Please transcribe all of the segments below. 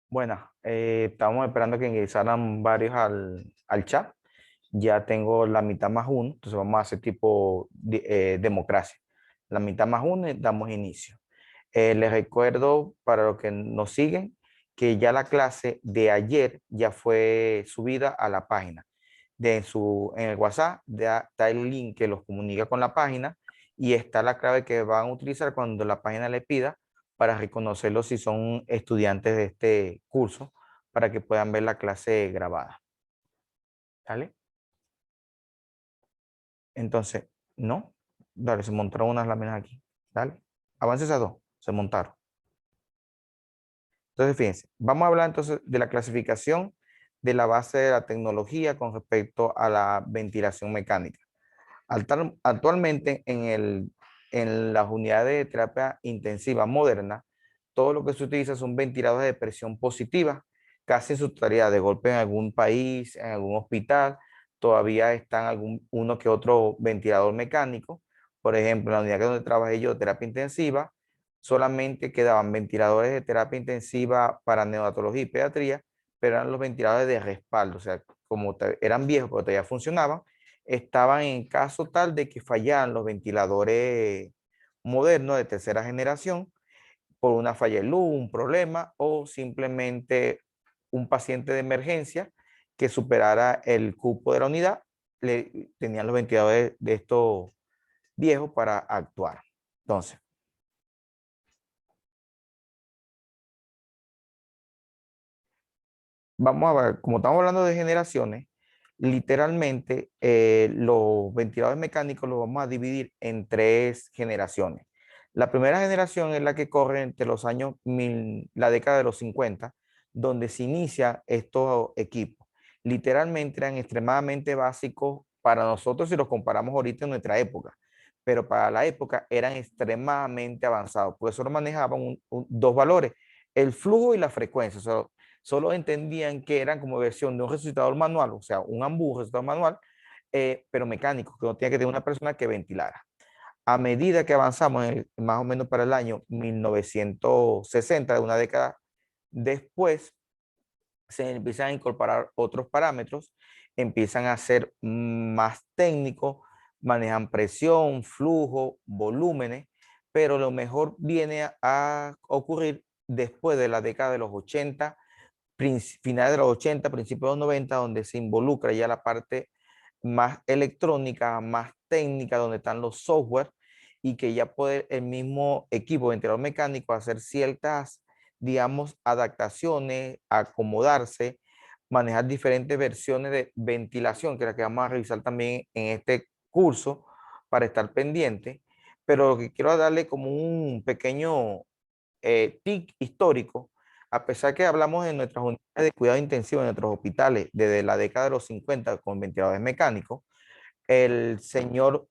Bueno, estábamos esperando que ingresaran varios al chat. Ya tengo la mitad más uno, entonces vamos a hacer tipo democracia. La mitad más uno y damos inicio. Les recuerdo para los que nos siguen que ya la clase de ayer ya fue subida a la página. En el WhatsApp está el link que los comunica con la página y está la clave que van a utilizar cuando la página le pida para reconocerlos si son estudiantes de este curso para que puedan ver la clase grabada. ¿Vale? Entonces, no, dale, se montaron unas láminas aquí. Dale, avances a dos, se montaron. Entonces, fíjense, vamos a hablar entonces de la clasificación de la base de la tecnología con respecto a la ventilación mecánica. Actualmente en las unidades de terapia intensiva moderna, todo lo que se utiliza son ventiladores de presión positiva, casi en su totalidad. De golpe en algún país, en algún hospital, todavía están uno que otro ventilador mecánico. Por ejemplo, en la unidad donde trabajé yo, terapia intensiva, solamente quedaban ventiladores de terapia intensiva para neonatología y pediatría, pero eran los ventiladores de respaldo, o sea, como eran viejos, pero todavía funcionaban, estaban en caso tal de que fallaran los ventiladores modernos de tercera generación por una falla de luz, un problema o simplemente un paciente de emergencia que superara el cupo de la unidad, tenían los ventiladores de estos viejos para actuar. Entonces, vamos a ver, como estamos hablando de generaciones, literalmente los ventiladores mecánicos los vamos a dividir en tres generaciones. La primera generación es la que corre entre los años la década de los 50, donde se inicia estos equipos. Literalmente eran extremadamente básicos para nosotros si los comparamos ahorita en nuestra época, pero para la época eran extremadamente avanzados, pues solo manejaban dos valores, el flujo y la frecuencia. O sea, solo entendían que eran como versión de un resucitador manual, o sea, un AMBU, resucitador manual, pero mecánico, que no tenía que tener una persona que ventilara. A medida que avanzamos, más o menos para el año 1960, de una década después, se empiezan a incorporar otros parámetros, empiezan a ser más técnicos, manejan presión, flujo, volúmenes, pero lo mejor viene a ocurrir después de la década de los 80, finales de los 80, principios de los 90, donde se involucra ya la parte más electrónica, más técnica, donde están los software y que ya puede el mismo equipo de ventilador mecánico hacer ciertas, digamos, adaptaciones, acomodarse, manejar diferentes versiones de ventilación, que es la que vamos a revisar también en este curso para estar pendiente. Pero lo que quiero darle como un pequeño tic histórico, a pesar que hablamos de nuestras unidades de cuidado intensivo en nuestros hospitales desde la década de los 50 con ventiladores mecánicos, el señor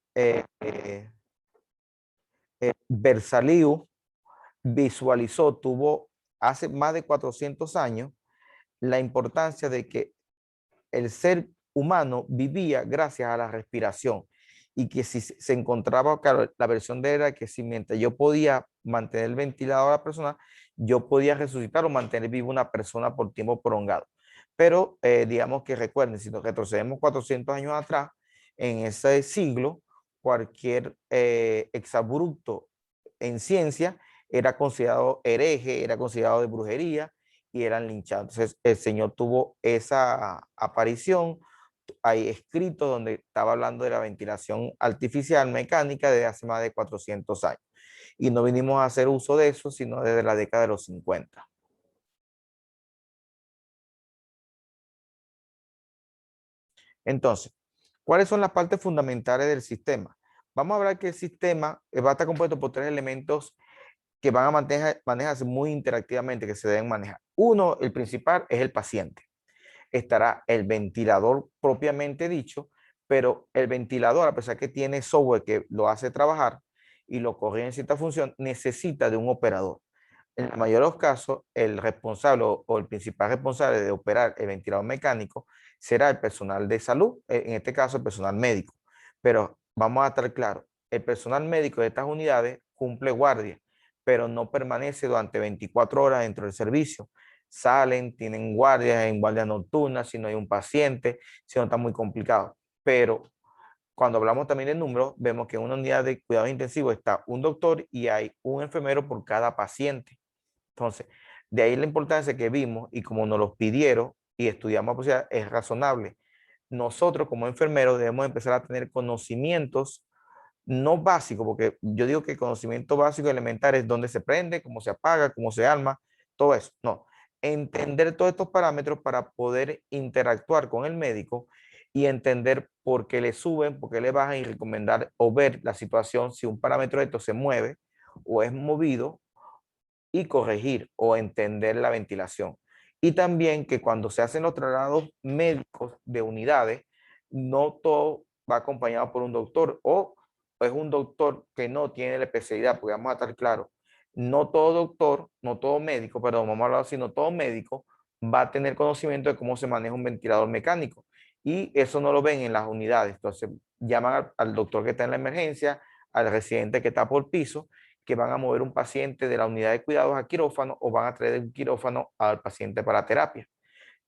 Bersaliu visualizó, tuvo hace más de 400 años la importancia de que el ser humano vivía gracias a la respiración y que si se encontraba, claro, la versión de él era que si mientras yo podía mantener el ventilador a la persona, yo podía resucitar o mantener viva una persona por tiempo prolongado. Pero digamos que recuerden, si nos retrocedemos 400 años atrás, en ese siglo, cualquier exabrupto en ciencia era considerado hereje, era considerado de brujería y eran linchados. Entonces el Señor tuvo esa aparición, hay escritos donde estaba hablando de la ventilación artificial mecánica desde hace más de 400 años. Y no vinimos a hacer uso de eso, sino desde la década de los 50. Entonces, ¿cuáles son las partes fundamentales del sistema? Vamos a hablar que el sistema va a estar compuesto por tres elementos que van a manejarse muy interactivamente, que se deben manejar. Uno, el principal, es el paciente. Estará el ventilador propiamente dicho, pero el ventilador, a pesar que tiene software que lo hace trabajar y lo corre en cierta función, necesita de un operador. En la mayoría de los casos, el responsable o el principal responsable de operar el ventilador mecánico será el personal de salud, en este caso el personal médico. Pero vamos a estar claros, el personal médico de estas unidades cumple guardia, pero no permanece durante 24 horas dentro del servicio. salen, tienen guardias en guardia nocturna, si no hay un paciente, si no está muy complicado. Pero cuando hablamos también de números, vemos que en una unidad de cuidados intensivos está un doctor y hay un enfermero por cada paciente. Entonces, de ahí la importancia que vimos y como nos los pidieron y estudiamos, pues ya es razonable. Nosotros como enfermeros debemos empezar a tener conocimientos no básicos, porque yo digo que el conocimiento básico elemental es dónde se prende, cómo se apaga, cómo se arma, todo eso. No, entender todos estos parámetros para poder interactuar con el médico y entender por qué le suben, por qué le bajan y recomendar o ver la situación si un parámetro de esto se mueve o es movido y corregir o entender la ventilación. Y también que cuando se hacen los traslados médicos de unidades, no todo va acompañado por un doctor o es un doctor que no tiene la especialidad, porque vamos a estar claros, no todo doctor, no todo médico, perdón, vamos a hablar así, no todo médico va a tener conocimiento de cómo se maneja un ventilador mecánico. Y eso no lo ven en las unidades. Entonces llaman al doctor que está en la emergencia, al residente que está por piso, que van a mover un paciente de la unidad de cuidados a quirófano o van a traer un quirófano al paciente para terapia.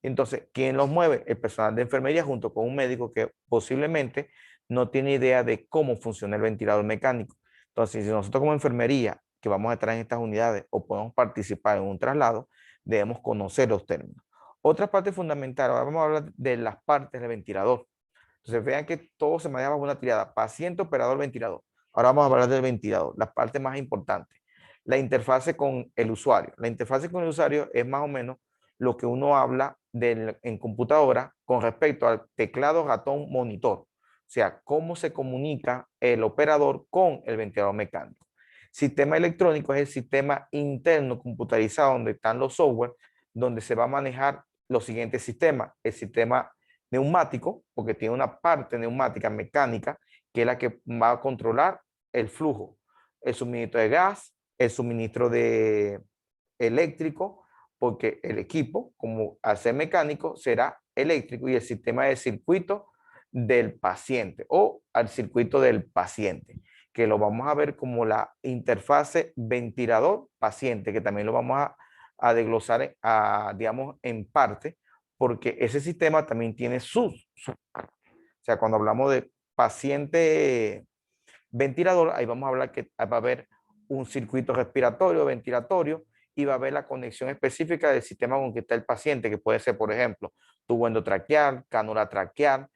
Entonces, ¿quién los mueve? El personal de enfermería junto con un médico que posiblemente no tiene idea de cómo funciona el ventilador mecánico. Entonces, si nosotros como enfermería, que vamos a estar en estas unidades o podemos participar en un traslado, debemos conocer los términos. Otra parte fundamental, ahora vamos a hablar de las partes del ventilador. Entonces, vean que todo se maneja bajo una triada, paciente, operador, ventilador. Ahora vamos a hablar del ventilador, la parte más importante, la interfase con el usuario. La interfase con el usuario es más o menos lo que uno habla en computadora con respecto al teclado, ratón, monitor. O sea, cómo se comunica el operador con el ventilador mecánico. Sistema electrónico es el sistema interno computarizado donde están los software, donde se va a manejar los siguientes sistemas. El sistema neumático, porque tiene una parte neumática mecánica, que es la que va a controlar el flujo, el suministro de gas, el suministro de eléctrico, porque el equipo, como al ser mecánico, será eléctrico y el sistema de circuito del paciente o al circuito del paciente, que lo vamos a ver como la interfase ventilador-paciente, que también lo vamos a desglosar, digamos, en parte, porque ese sistema también tiene o sea, cuando hablamos de paciente ventilador, ahí vamos a hablar que va a haber un circuito respiratorio, ventilatorio, y va a haber la conexión específica del sistema con que está el paciente, que puede ser, por ejemplo, tubo endotraqueal, cánula traqueal,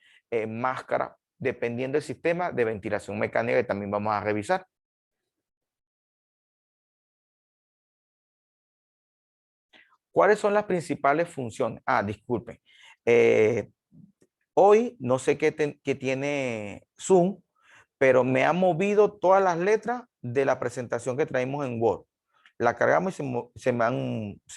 máscara, dependiendo del sistema de ventilación mecánica que también vamos a revisar. ¿Cuáles son las principales funciones? Disculpen. Eh, Hoy no sé qué tiene Zoom, pero me ha movido todas las letras de la presentación que traímos en Word. La cargamos y se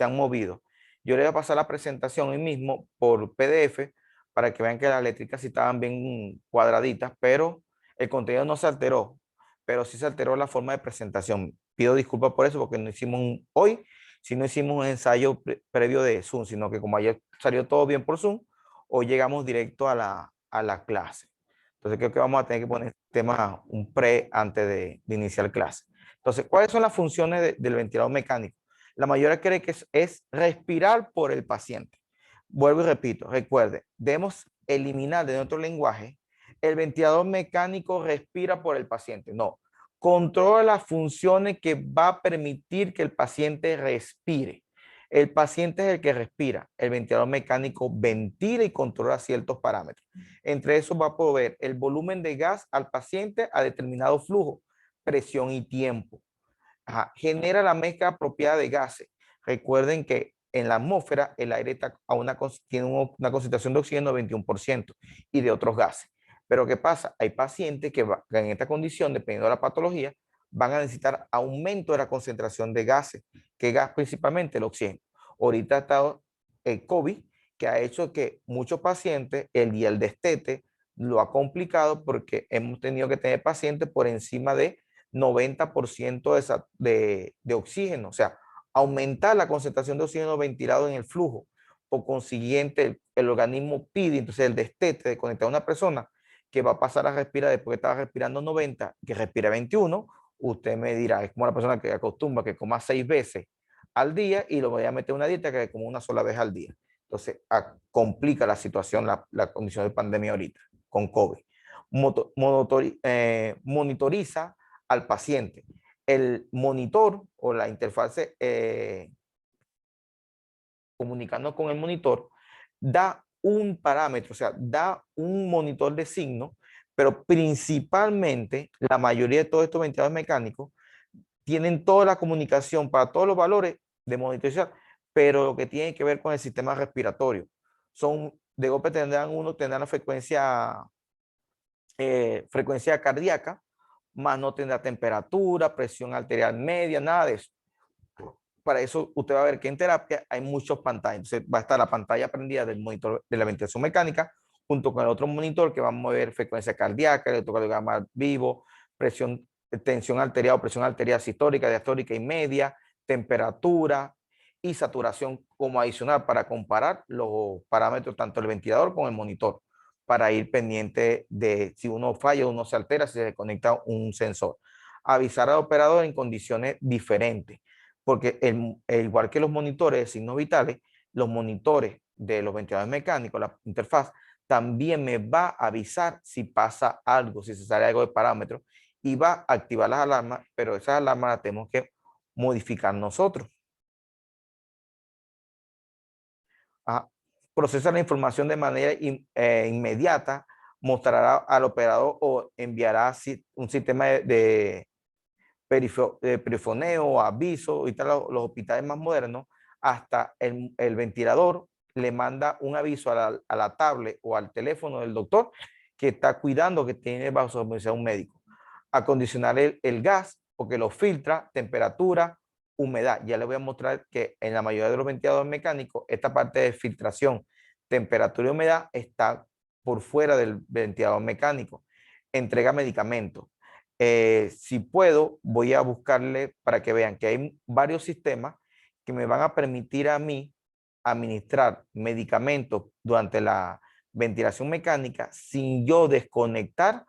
han movido. Yo le voy a pasar la presentación hoy mismo por PDF para que vean que las letricas sí estaban bien cuadraditas, pero el contenido no se alteró, pero sí se alteró la forma de presentación. Pido disculpas por eso porque no hicimos hoy, si no hicimos un ensayo previo de Zoom, sino que como ayer salió todo bien por Zoom, hoy llegamos directo a la clase. Entonces creo que vamos a tener que poner tema un pre antes de iniciar clase. Entonces, ¿cuáles son las funciones del ventilador mecánico? La mayoría cree que es respirar por el paciente. Vuelvo y repito, recuerde, debemos eliminar de nuestro lenguaje el ventilador mecánico respira por el paciente. No, controla las funciones que va a permitir que el paciente respire. El paciente es el que respira. El ventilador mecánico ventila y controla ciertos parámetros. Entre esos va a proveer el volumen de gas al paciente a determinado flujo, presión y tiempo. Genera la mezcla apropiada de gases. Recuerden que en la atmósfera el aire está tiene una concentración de oxígeno de 21% y de otros gases. Pero ¿qué pasa? Hay pacientes que en esta condición, dependiendo de la patología, van a necesitar aumento de la concentración de gases. ¿Qué gas? Principalmente el oxígeno. Ahorita ha estado el COVID, que ha hecho que muchos pacientes, el día del destete, lo ha complicado porque hemos tenido que tener pacientes por encima de 90% de oxígeno, o sea, aumentar la concentración de oxígeno ventilado en el flujo. Por consiguiente, el organismo pide, entonces el destete de conectar a una persona que va a pasar a respirar después que estaba respirando 90, que respira 21, usted me dirá, es como la persona que acostumbra que coma 6 veces al día y lo voy a meter en una dieta que como una sola vez al día. Entonces, complica la situación, la condición de pandemia ahorita con COVID. Monitoriza al paciente. El monitor o la interfase comunicando con el monitor da un parámetro, o sea, da un monitor de signo, pero principalmente la mayoría de todos estos ventiladores mecánicos tienen toda la comunicación para todos los valores de monitorización, pero lo que tiene que ver con el sistema respiratorio. Son, de golpe tendrán la frecuencia cardíaca, más no tendrá temperatura, presión arterial media, nada de eso. Para eso usted va a ver que en terapia hay muchos pantallas. Entonces va a estar la pantalla prendida del monitor de la ventilación mecánica junto con el otro monitor que va a mover frecuencia cardíaca, electrocardiograma vivo, presión, tensión arterial o presión arterial sistólica, diastólica y media, temperatura y saturación como adicional para comparar los parámetros tanto del ventilador como el monitor para ir pendiente de si uno falla, uno se altera, si se desconecta un sensor. Avisar al operador en condiciones diferentes porque igual que los monitores de signos vitales, los monitores de los ventiladores mecánicos, la interfaz, también me va a avisar si pasa algo, si se sale algo de parámetros y va a activar las alarmas, pero esas alarmas las tenemos que modificar nosotros. Procesa la información de manera inmediata, mostrará al operador o enviará un sistema de perifoneo, aviso y tal, los hospitales más modernos, hasta el ventilador le manda un aviso a la tablet o al teléfono del doctor que está cuidando, que tiene bajo supervisión un médico. Acondicionar el gas, porque lo filtra, temperatura, humedad. Ya les voy a mostrar que en la mayoría de los ventiladores mecánicos, esta parte de filtración, temperatura y humedad está por fuera del ventilador mecánico. Entrega medicamentos. Si puedo, voy a buscarle para que vean que hay varios sistemas que me van a permitir a mí administrar medicamentos durante la ventilación mecánica sin yo desconectar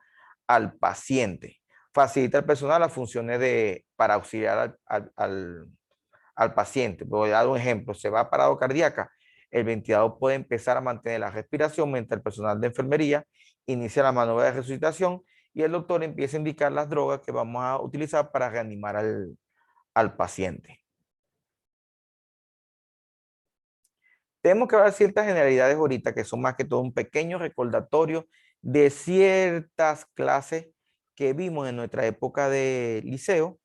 al paciente. Facilita al personal las funciones para auxiliar al paciente. Voy a dar un ejemplo, se va a parado cardíaca, el ventilador puede empezar a mantener la respiración mientras el personal de enfermería inicia la maniobra de resucitación y el doctor empieza a indicar las drogas que vamos a utilizar para reanimar al paciente. Tenemos que ver ciertas generalidades ahorita que son más que todo un pequeño recordatorio de ciertas clases que vimos en nuestra época de liceo,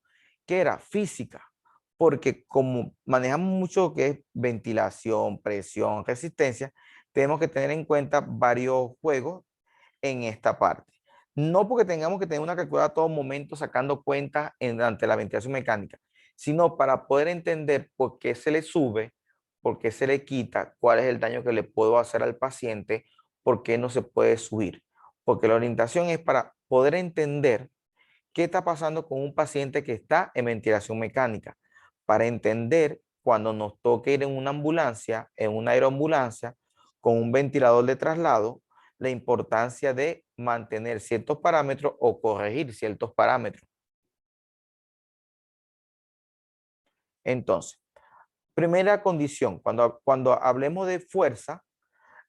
que era física, porque como manejamos mucho lo que es ventilación, presión, resistencia, tenemos que tener en cuenta varios juegos en esta parte. No porque tengamos que tener una calculadora a todo momento sacando cuentas ante la ventilación mecánica, sino para poder entender por qué se le sube, por qué se le quita, cuál es el daño que le puedo hacer al paciente, por qué no se puede subir. Porque la orientación es para poder entender qué está pasando con un paciente que está en ventilación mecánica, para entender cuando nos toque ir en una ambulancia, en una aeroambulancia, con un ventilador de traslado, la importancia de mantener ciertos parámetros o corregir ciertos parámetros. Entonces, primera condición, cuando hablemos de fuerza,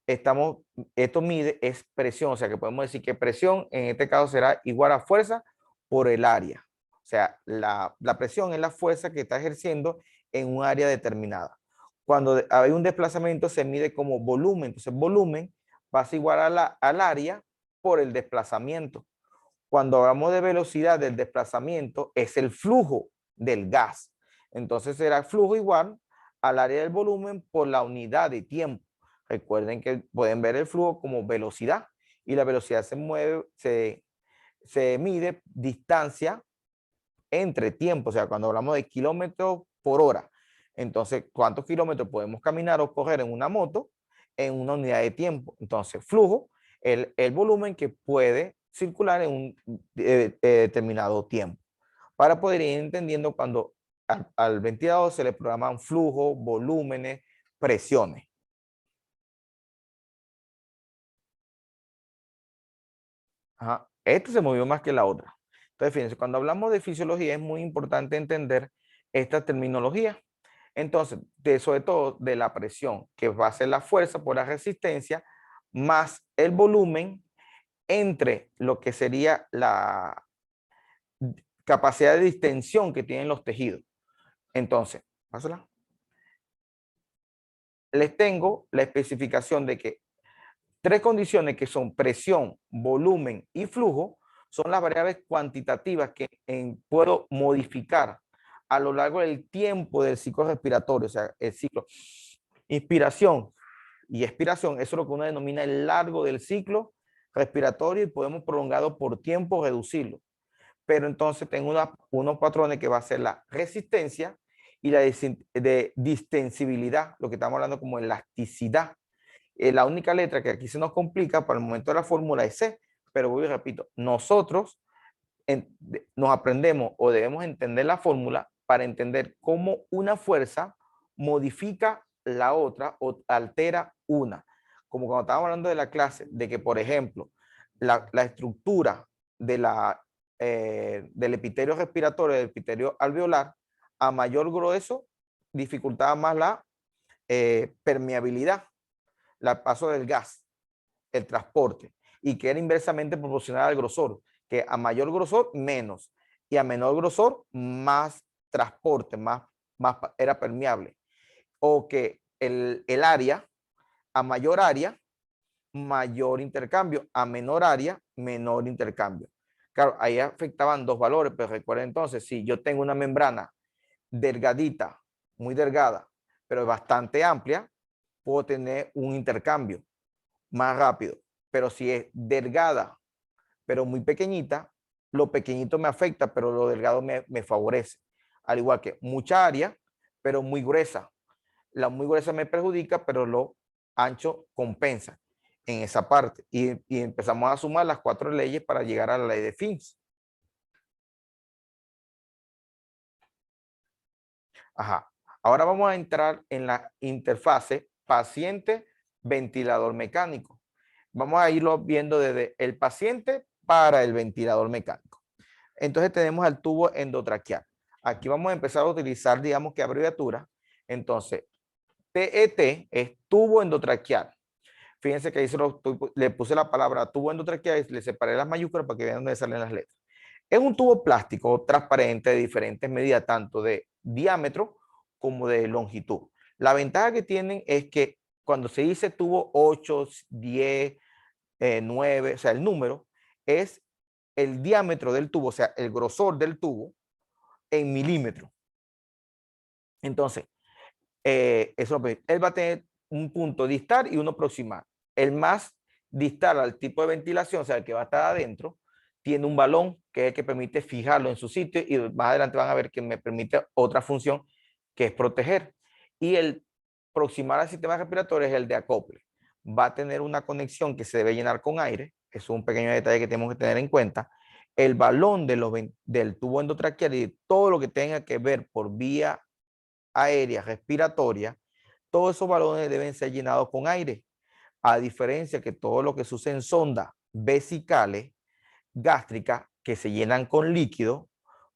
esto mide es presión, o sea que podemos decir que presión en este caso será igual a fuerza por el área. O sea, la presión es la fuerza que está ejerciendo en un área determinada. Cuando hay un desplazamiento se mide como volumen, entonces volumen va a ser igual al área por el desplazamiento. Cuando hablamos de velocidad del desplazamiento es el flujo del gas. Entonces será flujo igual al área del volumen por la unidad de tiempo. Recuerden que pueden ver el flujo como velocidad y la velocidad se mide distancia entre tiempo, o sea, cuando hablamos de kilómetros por hora. Entonces, ¿cuántos kilómetros podemos caminar o correr en una moto en una unidad de tiempo? Entonces, flujo, el volumen que puede circular en un determinado tiempo. Para poder ir entendiendo cuando al ventilador se le programan flujos, volúmenes, presiones. Ajá. Esta se movió más que la otra. Entonces, fíjense, cuando hablamos de fisiología es muy importante entender esta terminología. Entonces, sobre todo de la presión, que va a ser la fuerza por la resistencia, más el volumen entre lo que sería la capacidad de distensión que tienen los tejidos. Entonces, pásala. Les tengo la especificación de que tres condiciones que son presión, volumen y flujo son las variables cuantitativas que puedo modificar a lo largo del tiempo del ciclo respiratorio, o sea, el ciclo inspiración y expiración, eso es lo que uno denomina el largo del ciclo respiratorio y podemos prolongarlo por tiempo, reducirlo. Pero entonces tengo unos patrones que va a ser la resistencia y la de distensibilidad, lo que estamos hablando como elasticidad. La única letra que aquí se nos complica para el momento de la fórmula es C, pero voy y repito, nosotros nos aprendemos o debemos entender la fórmula para entender cómo una fuerza modifica la otra o altera una. Como cuando estábamos hablando de la clase, de que, por ejemplo, la estructura de del epitelio respiratorio, del epitelio alveolar, a mayor grueso, dificultaba más la permeabilidad, el paso del gas, el transporte, y que era inversamente proporcional al grosor, que a mayor grosor, menos, y a menor grosor, más transporte, más era permeable. O que el área, a mayor área, mayor intercambio, a menor área, menor intercambio. Claro, ahí afectaban dos valores, pero recuerden entonces, si yo tengo una membrana delgadita, muy delgada, pero bastante amplia, puedo tener un intercambio más rápido. Pero si es delgada, pero muy pequeñita, lo pequeñito me afecta, pero lo delgado me favorece. Al igual que mucha área, pero muy gruesa. La muy gruesa me perjudica, pero lo ancho compensa en esa parte. Y empezamos a sumar las cuatro leyes para llegar a la ley de Fincks. Ajá. Ahora vamos a entrar en la interfase paciente-ventilador mecánico. Vamos a irlo viendo desde el paciente para el ventilador mecánico. Entonces tenemos el tubo endotraqueal. Aquí vamos a empezar a utilizar, digamos que abreviatura. Entonces, TET es tubo endotraqueal. Fíjense que ahí le puse la palabra tubo endotraqueal y le separé las mayúsculas para que vean dónde salen las letras. Es un tubo plástico transparente de diferentes medidas, tanto de diámetro como de longitud. La ventaja que tienen es que cuando se dice tubo 8, 10, 9, o sea, el número es el diámetro del tubo, o sea, el grosor del tubo en milímetros. Entonces, eso, él va a tener un punto distal y uno proximal. El más distal al tipo de ventilación, o sea, el que va a estar adentro, tiene un balón que es el que permite fijarlo en su sitio y más adelante van a ver que me permite otra función que es proteger. Y el proximal al sistema respiratorio es el de acople. Va a tener una conexión que se debe llenar con aire, es un pequeño detalle que tenemos que tener en cuenta. El balón del tubo endotraqueal y todo lo que tenga que ver por vía aérea respiratoria, todos esos balones deben ser llenados con aire, a diferencia que todo lo que sucede en sondas vesicales, gástricas, que se llenan con líquido,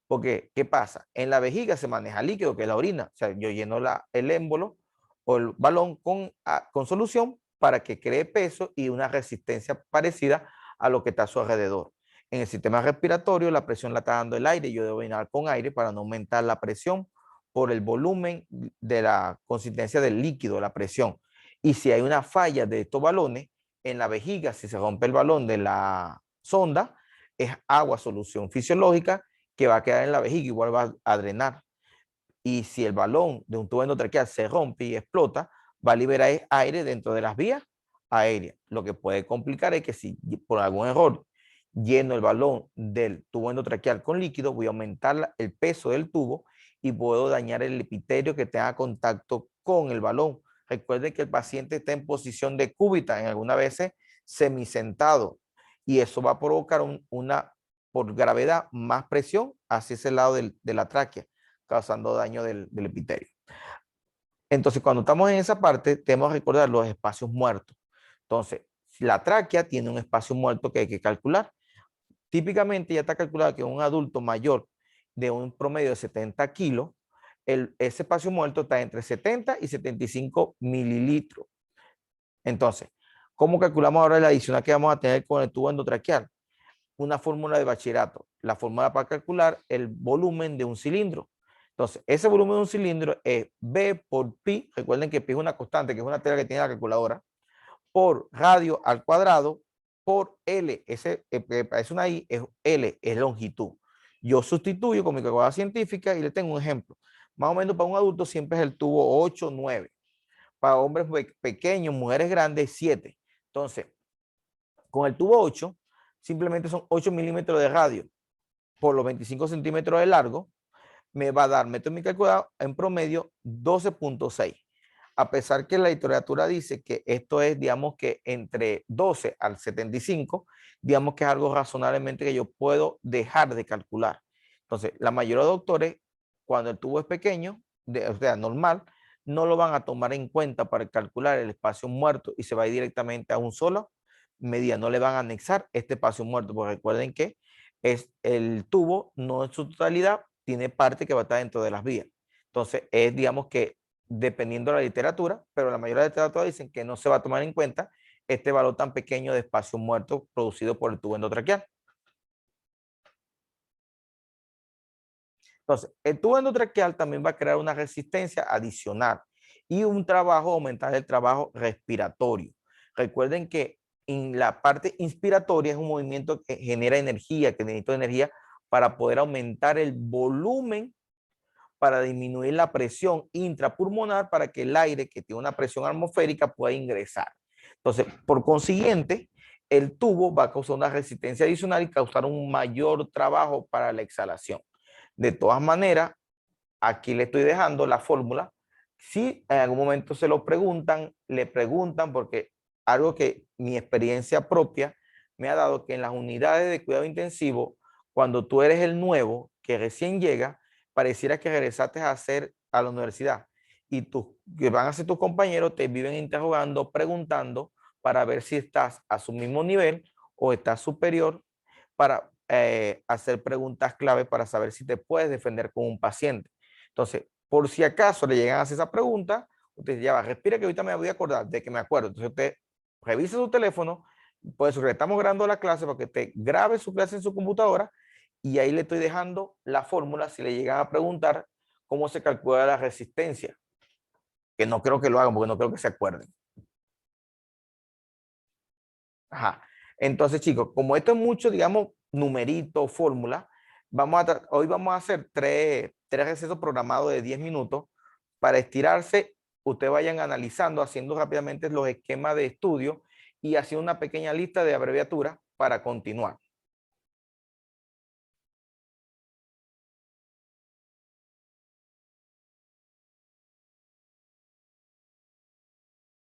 porque ¿qué pasa? En la vejiga se maneja líquido, que es la orina, o sea, yo lleno el émbolo o el balón con solución para que cree peso y una resistencia parecida a lo que está a su alrededor. En el sistema respiratorio, la presión la está dando el aire, yo debo llenar con aire para no aumentar la presión por el volumen de la consistencia del líquido, la presión. Y si hay una falla de estos balones, en la vejiga, si se rompe el balón de la sonda, es agua, solución fisiológica que va a quedar en la vejiga, igual va a drenar. Y si el balón de un tubo endotraqueal se rompe y explota, va a liberar aire dentro de las vías aéreas. Lo que puede complicar es que si por algún error lleno el balón del tubo endotraqueal con líquido, voy a aumentar el peso del tubo y puedo dañar el epitelio que tenga contacto con el balón. Recuerden que el paciente está en posición de cúbita, en algunas veces semisentado, y eso va a provocar por gravedad, más presión hacia ese lado de la tráquea, causando daño del epitelio. Entonces, cuando estamos en esa parte, tenemos que recordar los espacios muertos. Entonces, la tráquea tiene un espacio muerto que hay que calcular. Típicamente ya está calculado que un adulto mayor de un promedio de 70 kilos ese espacio muerto está entre 70 y 75 mililitros. Entonces, ¿cómo calculamos ahora el adicional que vamos a tener con el tubo endotraqueal? Una fórmula de bachillerato. La fórmula para calcular el volumen de un cilindro. Entonces, ese volumen de un cilindro es B por pi. Recuerden que pi es una constante, que es una tela que tiene la calculadora, por radio al cuadrado, por L. Ese parece una I, es L, es longitud. Yo sustituyo con mi calculadora científica y le tengo un ejemplo. Más o menos para un adulto siempre es el tubo 8, 9. Para hombres pequeños, mujeres grandes, 7. Entonces, con el tubo 8, simplemente son 8 milímetros de radio por los 25 centímetros de largo, me va a dar, meto en mi calculadora, en promedio 12.6. A pesar que la literatura dice que esto es, digamos que entre 12 al 75, digamos que es algo razonablemente que yo puedo dejar de calcular. Entonces, la mayoría de doctores, cuando el tubo es pequeño, o sea, normal, no lo van a tomar en cuenta para calcular el espacio muerto y se va a ir directamente a un solo medida. No le van a anexar este espacio muerto, porque recuerden que es el tubo, no en su totalidad, tiene parte que va a estar dentro de las vías. Entonces, es, digamos que, dependiendo de la literatura, pero la mayoría de la literatura dicen que no se va a tomar en cuenta este valor tan pequeño de espacio muerto producido por el tubo endotraqueal. Entonces, el tubo endotraqueal también va a crear una resistencia adicional y un trabajo, aumentar el trabajo respiratorio. Recuerden que en la parte inspiratoria es un movimiento que genera energía, que necesita energía para poder aumentar el volumen, para disminuir la presión intrapulmonar, para que el aire que tiene una presión atmosférica pueda ingresar. Entonces, por consiguiente, el tubo va a causar una resistencia adicional y causar un mayor trabajo para la exhalación. De todas maneras, aquí le estoy dejando la fórmula. Si en algún momento se lo preguntan, le preguntan, porque algo que mi experiencia propia me ha dado, que en las unidades de cuidado intensivo, cuando tú eres el nuevo que recién llega, pareciera que regresaste a hacer a la universidad y tú, que van a ser tus compañeros, te viven interrogando, preguntando para ver si estás a su mismo nivel o estás superior, para hacer preguntas clave para saber si te puedes defender con un paciente. Entonces, por si acaso le llegan a hacer esa pregunta, usted ya va, respira que ahorita me voy a acordar de que me acuerdo. Entonces usted revisa su teléfono, pues estamos grabando la clase para que te grabe su clase en su computadora y ahí le estoy dejando la fórmula si le llegan a preguntar cómo se calcula la resistencia, que no creo que lo hagan porque no creo que se acuerden. Ajá. Entonces, chicos, como esto es mucho, digamos, numerito, fórmula, hoy vamos a hacer tres recesos programados de 10 minutos para estirarse. Ustedes vayan analizando, haciendo rápidamente los esquemas de estudio y haciendo una pequeña lista de abreviaturas para continuar.